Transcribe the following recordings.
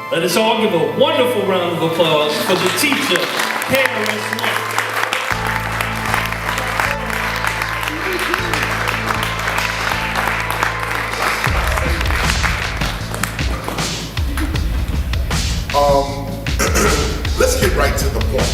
Let us all give a wonderful round of applause for the teacher, KRS-One. Let's get right to the point.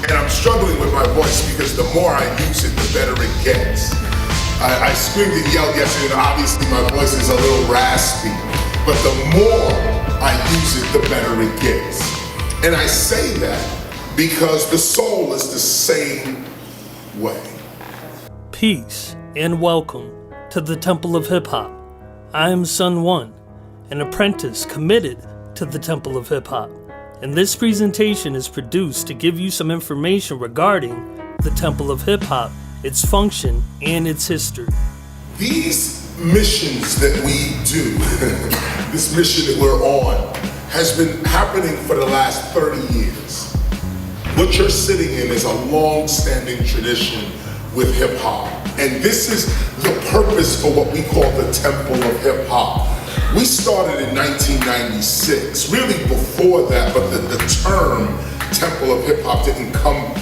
And I'm struggling with my voice because the more I use it, the better it gets. I screamed and yelled yesterday, and obviously my voice is a little raspy. But the more I use it, the better it gets. And I say that because the soul is the same way. Peace and welcome to the Temple of Hip Hop. I am Sun One, an apprentice committed to the Temple of Hip Hop. And this presentation is produced to give you some information regarding the Temple of Hip Hop, its function, and its history. These missions that we do, this mission that we're on, has been happening for the last 30 years. What you're sitting in is a long-standing tradition with hip hop. And this is the purpose for what we call the Temple of Hip Hop. We started in 1996, really before that, but the term Temple of Hip Hop didn't come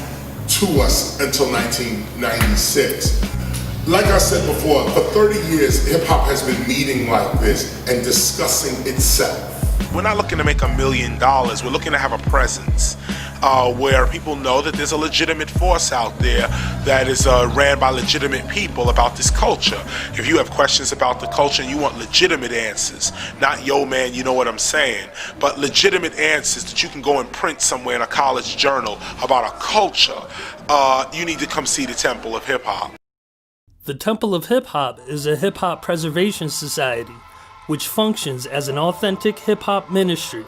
to us until 1996. Like I said before, for 30 years, hip hop has been meeting like this and discussing itself. We're not looking to make $1 million, we're looking to have a presence. Where people know that there's a legitimate force out there that is ran by legitimate people about this culture. If you have questions about the culture and you want legitimate answers, not yo man, you know what I'm saying, but legitimate answers that you can go and print somewhere in a college journal about a culture, you need to come see the Temple of Hip Hop. The Temple of Hip Hop is a hip hop preservation society which functions as an authentic hip hop ministry.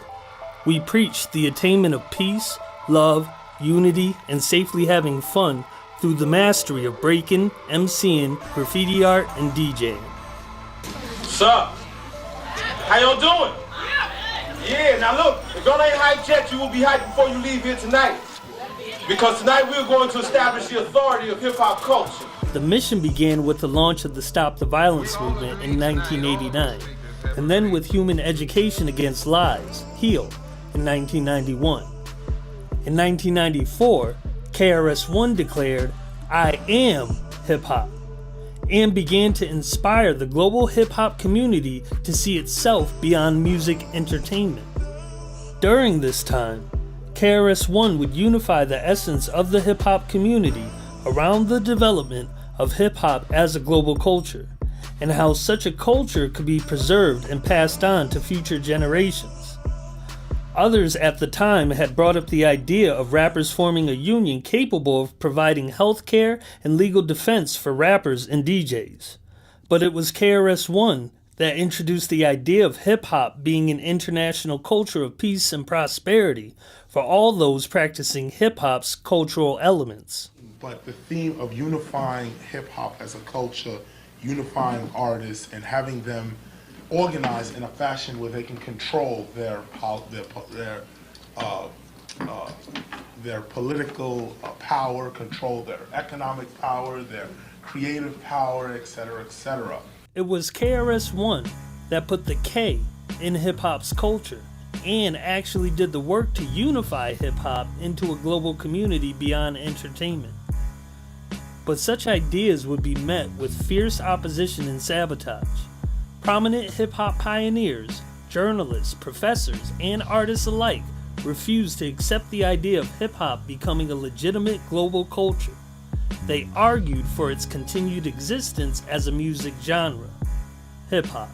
We preach the attainment of peace, love, unity, and safely having fun through the mastery of breaking, MCing, graffiti art, and DJing. What's up? How y'all doing? Yeah, now look, if y'all ain't hyped yet, you will be hyped before you leave here tonight. Because tonight we're going to establish the authority of hip-hop culture. The mission began with the launch of the Stop the Violence movement in 1989, and then with Human Education Against Lies, HEAL, in 1991. In 1994, KRS-One declared, "I am hip-hop," and began to inspire the global hip-hop community to see itself beyond music entertainment. During this time, KRS-One would unify the essence of the hip-hop community around the development of hip-hop as a global culture, and how such a culture could be preserved and passed on to future generations. Others at the time had brought up the idea of rappers forming a union capable of providing health care and legal defense for rappers and DJs. But it was KRS-One that introduced the idea of hip-hop being an international culture of peace and prosperity for all those practicing hip-hop's cultural elements. But the theme of unifying hip-hop as a culture, unifying artists, and having them organized in a fashion where they can control their political power, control their economic power, their creative power, etc., etc. It was KRS-One that put the K in hip-hop's culture and actually did the work to unify hip-hop into a global community beyond entertainment. But such ideas would be met with fierce opposition and sabotage. Prominent hip-hop pioneers, journalists, professors, and artists alike refused to accept the idea of hip-hop becoming a legitimate global culture. They argued for its continued existence as a music genre, hip-hop.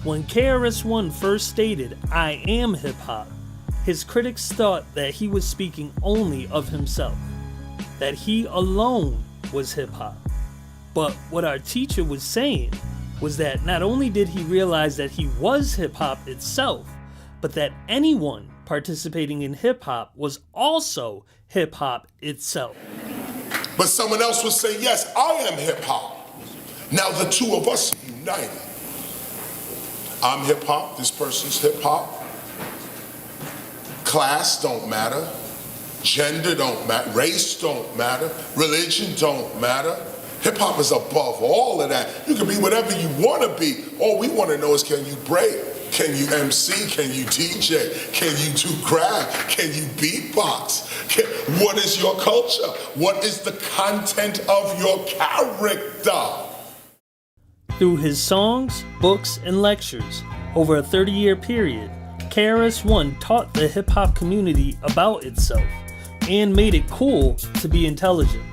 When KRS-One first stated, "I am hip-hop," his critics thought that he was speaking only of himself, that he alone was hip-hop. But what our teacher was saying was that not only did he realize that he was hip-hop itself, but that anyone participating in hip-hop was also hip-hop itself. But someone else would say, yes, I am hip-hop. Now the two of us are united. I'm hip-hop, this person's hip-hop. Class don't matter. Gender don't matter. Race don't matter. Religion don't matter. Hip-hop is above all of that. You can be whatever you want to be. All we want to know is, can you break? Can you MC? Can you DJ? Can you do grab? Can you beatbox? What is your culture? What is the content of your character? Through his songs, books, and lectures, over a 30-year period, KRS-One taught the hip-hop community about itself and made it cool to be intelligent.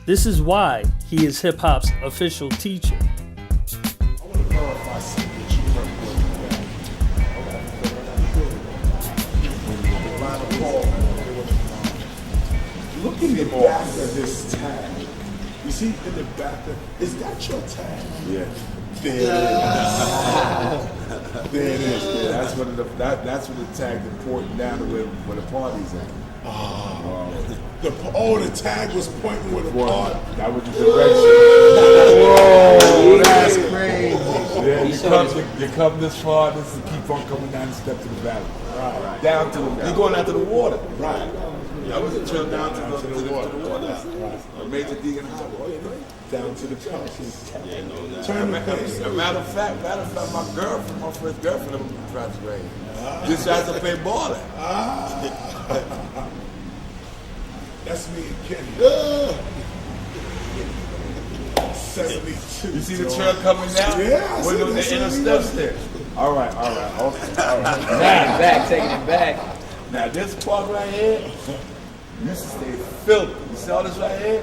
This is why he is hip-hop's official teacher. Look in the back of this tag. You see in the back is that your tag? Yeah. There it is. There it is. Yeah, that's when the tag is pointing down to where the party's at. The tag was pointing with a part. That was the direction. Whoa, that's crazy. Yeah, you come this far, this is keep on coming down the step to the valley. Right. Down to you're going out to the water. Right. I was a trail down to the water. Right. Major Deegan Highway. Down to the coast. Turn the page. Matter of fact, my first girlfriend, graduated. This has to play ball at. That's me and Kenny. 72. You see the trail coming down? Yeah. With the inner steps there. All right. Okay. Back, taking it back. Now this park right here used to stay filthy. You see all this right here?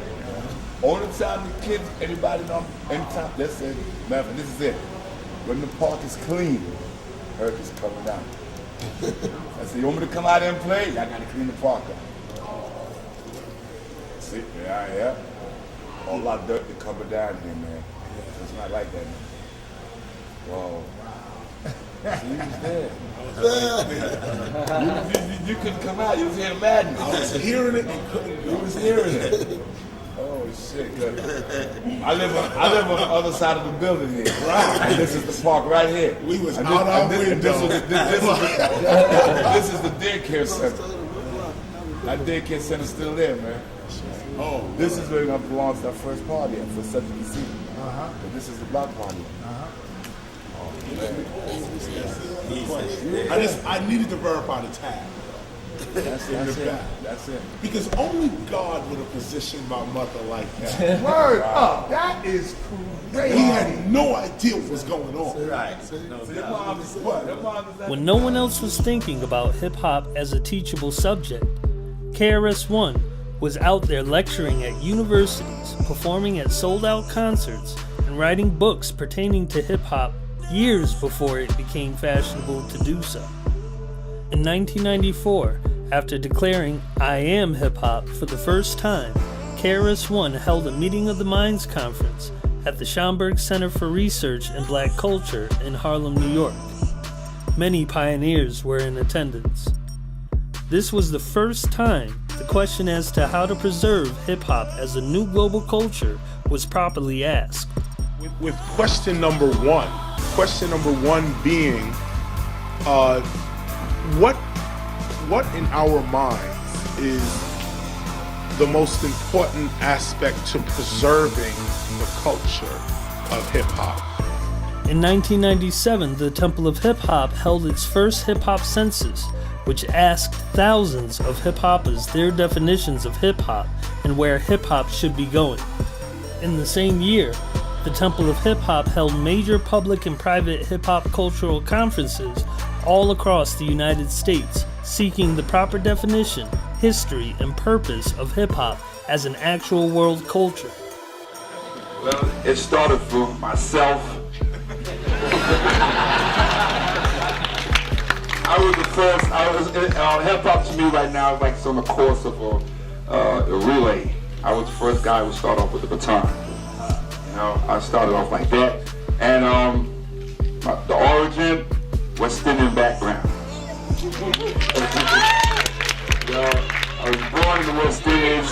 Only time the kids, anybody know, anytime, let's say, man, this is it. When the park is clean, Herc is coming down. I said, you want me to come out and play? Y'all gotta clean the park up. See, yeah. A whole lot of dirt to cover down here, man. It's not like that, man. Whoa. See, he was there. You couldn't come out. You was hearing madness. I was hearing it and couldn't go. You was hearing it. Oh shit! Good. I live on the other side of the building here. Right. And this is the park right here. We was And out our window. This is the daycare center. That daycare center's still there, man. Oh, This is where it belongs to our first party for such a see. But this is the block party. I needed to verify the tag. That's it. Because only God would have positioned my mother like that. Word up. That is crazy. He had no idea what was going on. Right. When no one else was thinking about hip-hop as a teachable subject, KRS-One was out there lecturing at universities, performing at sold-out concerts, and writing books pertaining to hip-hop years before it became fashionable to do so. In 1994, after declaring "I am hip-hop" for the first time, KRS-One held a Meeting of the Minds conference at the Schomburg Center for Research in Black Culture in Harlem, New York. Many pioneers were in attendance. This was the first time the question as to how to preserve hip-hop as a new global culture was properly asked. With question number one being, what in our minds is the most important aspect to preserving the culture of hip-hop? In 1997, the Temple of Hip Hop held its first hip-hop census, which asked thousands of hip-hoppers their definitions of hip-hop and where hip-hop should be going. In the same year, the Temple of Hip Hop held major public and private hip-hop cultural conferences all across the United States, seeking the proper definition, history, and purpose of hip-hop as an actual world culture. Well, it started from myself. I was the first. Hip-hop to me right now is like it's on the course of a relay. I was the first guy who started off with the baton. You know, I started off like that, and the origin, West Indian background. I was born in the West Indies,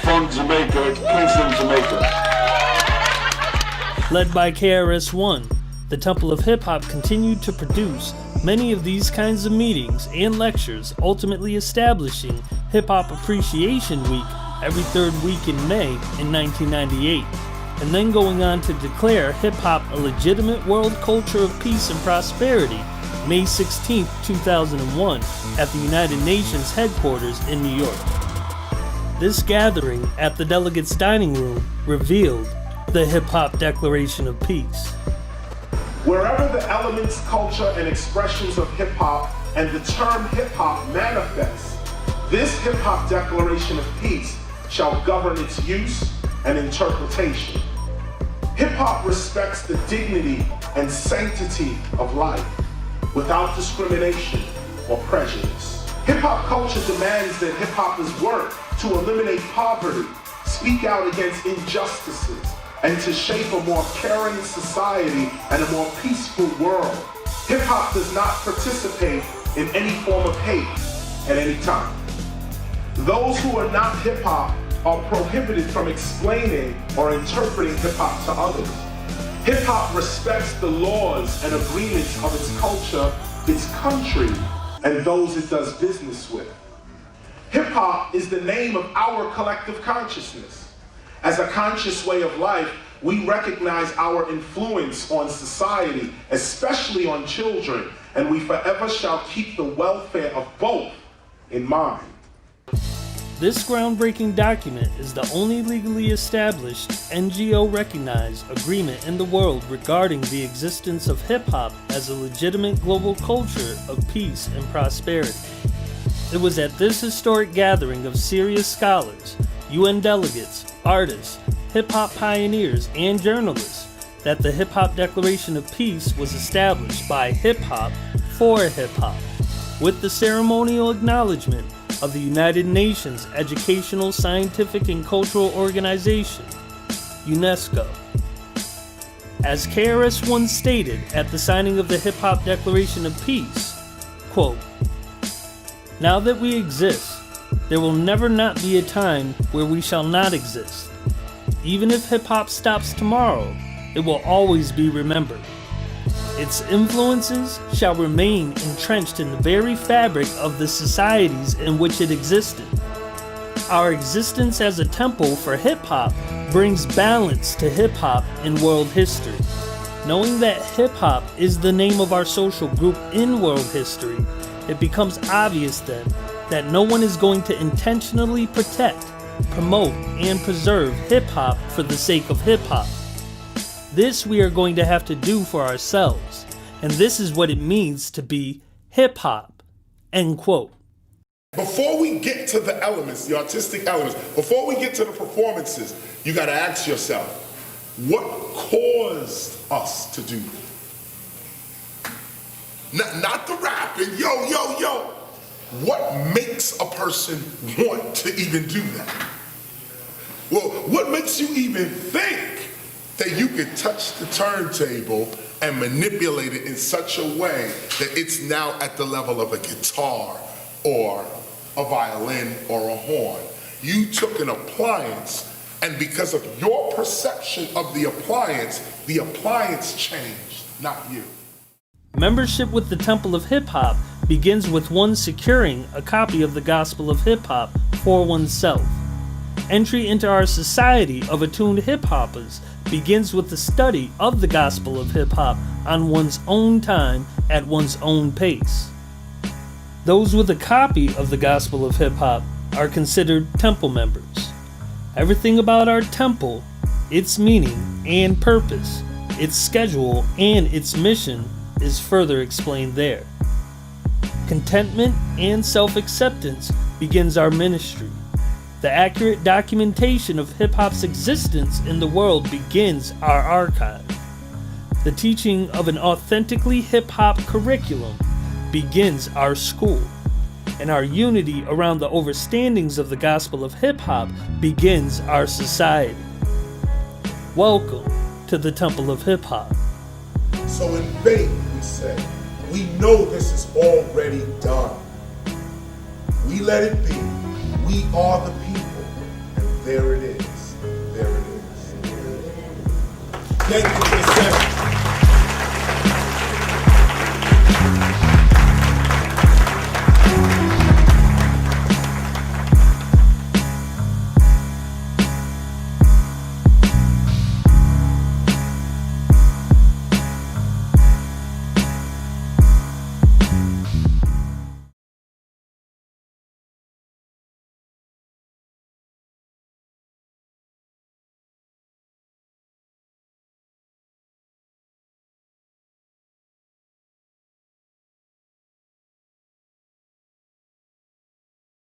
from Jamaica, Kingston, Jamaica. Led by KRS-One, the Temple of Hip Hop continued to produce many of these kinds of meetings and lectures, ultimately establishing Hip Hop Appreciation Week every third week in May in 1998. and then going on to declare hip-hop a legitimate world culture of peace and prosperity May 16, 2001 at the United Nations headquarters in New York. This gathering at the delegates' dining room revealed the Hip-Hop Declaration of Peace. Wherever the elements, culture, and expressions of hip-hop and the term hip-hop manifests, this hip-hop Declaration of Peace shall govern its use and interpretation. Hip-hop respects the dignity and sanctity of life without discrimination or prejudice. Hip-hop culture demands that hip-hoppers work to eliminate poverty, speak out against injustices, and to shape a more caring society and a more peaceful world. Hip-hop does not participate in any form of hate at any time. Those who are not hip-hop are prohibited from explaining or interpreting hip-hop to others. Hip-hop respects the laws and agreements of its culture, its country, and those it does business with. Hip-hop is the name of our collective consciousness. As a conscious way of life, we recognize our influence on society, especially on children, and we forever shall keep the welfare of both in mind. This groundbreaking document is the only legally established, NGO-recognized agreement in the world regarding the existence of hip-hop as a legitimate global culture of peace and prosperity. It was at this historic gathering of serious scholars, UN delegates, artists, hip-hop pioneers, and journalists that the Hip-Hop Declaration of Peace was established by hip-hop for hip-hop, with the ceremonial acknowledgement of the United Nations Educational, Scientific, and Cultural Organization, UNESCO. As KRS-One stated at the signing of the Hip-Hop Declaration of Peace, quote, "Now that we exist, there will never not be a time where we shall not exist. Even if hip-hop stops tomorrow, it will always be remembered. Its influences shall remain entrenched in the very fabric of the societies in which it existed. Our existence as a temple for hip-hop brings balance to hip-hop in world history. Knowing that hip-hop is the name of our social group in world history, it becomes obvious then that no one is going to intentionally protect, promote, and preserve hip-hop for the sake of hip-hop. This we are going to have to do for ourselves, and this is what it means to be hip-hop," end quote. Before we get to the elements, the artistic elements, before we get to the performances, you gotta ask yourself, what caused us to do that? Not the rapping, yo. What makes a person want to even do that? Well, what makes you even think that you could touch the turntable and manipulate it in such a way that it's now at the level of a guitar or a violin or a horn? You took an appliance, and because of your perception of the appliance changed, not you. Membership with the Temple of Hip Hop begins with one securing a copy of the Gospel of Hip Hop for oneself. Entry into our society of attuned hip hoppers begins with the study of the Gospel of Hip Hop on one's own time at one's own pace. Those with a copy of the Gospel of Hip Hop are considered temple members. Everything about our temple, its meaning and purpose, its schedule and its mission is further explained there. Contentment and self-acceptance begins our ministry. The accurate documentation of hip-hop's existence in the world begins our archive. The teaching of an authentically hip-hop curriculum begins our school. And our unity around the overstandings of the gospel of hip-hop begins our society. Welcome to the Temple of Hip-Hop. So in faith, we say, we know this is already done. We let it be. We are the people. And there it is. There it is. Thank you for the session.